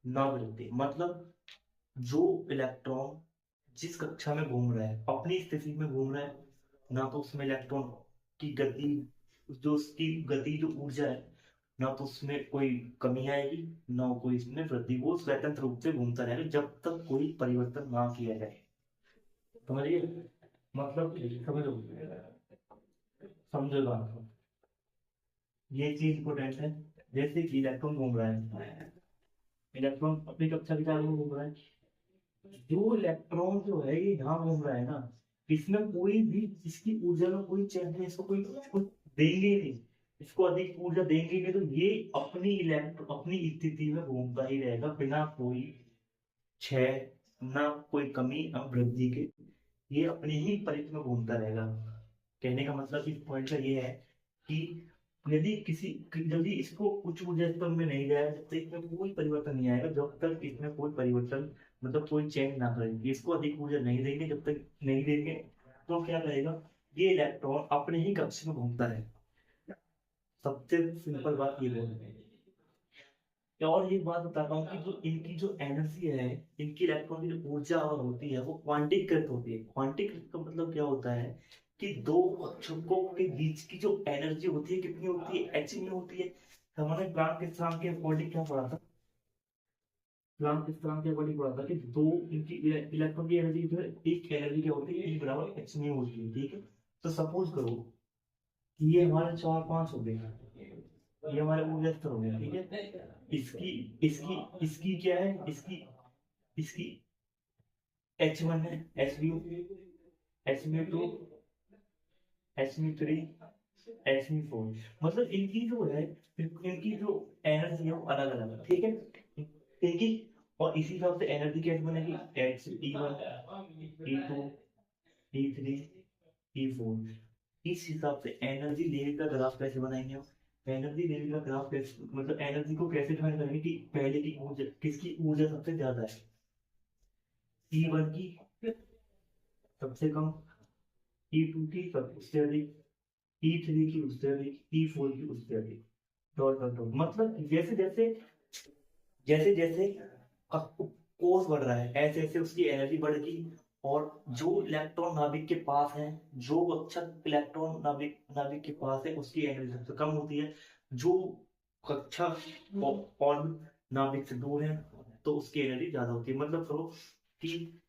ना वृद्धि मतलब जो इलेक्ट्रॉन जिस कक्षा में घूम रहा है अपनी स्थिति में घूम रहा है, ना तो उसमें इलेक्ट्रॉन की गति, जो उसकी गति जो ऊर्जा है, ना तो उसमें कोई कमी आएगी, ना कोई इसमें वृद्धि। वो स्वतंत्र रूप से घूमता रहेगा जब तक कोई परिवर्तन ना किया जाए। समझिए, मतलब समझो, समझो बात को। ये चीज इंपॉर्टेंट है। जैसे कि इलेक्ट्रॉन घूम रहा है, इलेक्ट्रॉन अपनी कक्षा के चारों ओर घूम रहा है। जो इलेक्ट्रॉन जो है ये यहाँ घूम रहा है ना, इसमें कोई भी, इसकी ऊर्जा में कोई चेंज नहीं, इसको कोई कुछ देंगे ही नहीं, इसको अधिक ऊर्जा देंगे ही नहीं, तो ये अपनी इलेक्ट्रॉन अपनी स्थिति में घूमता ही रहेगा बिना कोई क्षय, ना कोई कमी ना वृद्धि के। ये अपने ही परिधि में घूमता रहेगा। कहने का मतलब इस पॉइंट का ये है कि यदि किसी, यदि इसको उच्च ऊर्जा स्तर में नहीं जाए, जब तक इसमें कोई परिवर्तन नहीं आएगा, जब तक इसमें कोई परिवर्तन मतलब कोई चेंज ना करेंगे, इसको अधिक ऊर्जा नहीं देंगे, जब तक नहीं देंगे तो क्या रहेगा, ये इलेक्ट्रॉन अपने ही कक्ष में घूमता रहेगा। सबसे सिंपल बात ये बोल। और ये बात बताता हूँ कि जो इनकी जो एनर्जी है, इनकी इलेक्ट्रॉन की जो ऊर्जा होती है वो क्वांटीकृत होती है। क्वांटीकृत का मतलब क्या होता है कि दो कक्षकों के बीच की जो एनर्जी होती है कितनी होती है, एच में होती है। हमने प्लांक के स्थिरांक के अकॉर्डिंग क्या पढ़ा था, प्लांक के स्थिरांक के अकॉर्डिंग पढ़ा था कि दो इनकी इलेक्ट्रॉन की एनर्जी जो है, एक एनर्जी क्या होती है, E बराबर एच में होती है। ठीक है, तो सपोज करो कि ये हमारे चार पांच हो गए, ये हमारे ऊर्जा स्तर हो गया। ठीक है, इसकी इसकी इसकी क्या है, इसकी इसकी H1 है, Smu2, Smu3, Smu4। मतलब इनकी जो है, इनकी जो एनर्जी है वो अलग अलग है। ठीक है, ठीक है। और इसी हिसाब से एनर्जी कैसे बनेगी, H E1 E2 E3 E4। इस हिसाब से एनर्जी लेवल का ग्राफ कैसे बनाएंगे हम, एनर्जी लेवल का ग्राफ कैसे, मतलब एनर्जी को कैसे डिफाइन करेंगे कि पहले की ऊर्जा, किसकी ऊर्जा सबसे ज्यादा है, E1 की सबसे कम, E2 की सब उससे अधिक, E3 की उससे अधिक, E4 की उससे अधिक। डॉट डॉट डॉट, मतलब जैसे जैसे जैसे जैसे कोर्स बढ़ रहा है, ऐसे ऐसे उसकी एनर्जी बढ़ेगी। और जो इलेक्ट्रॉन नाभिक के पास है, जो कक्षक इलेक्ट्रॉन नाभिक नाभिक के पास है, उसकी एनर्जी सबसे कम होती है। जो कक्षक और नाभिक से दूर है तो उसकी एनर्जी ज्यादा होती है। मतलब करो कि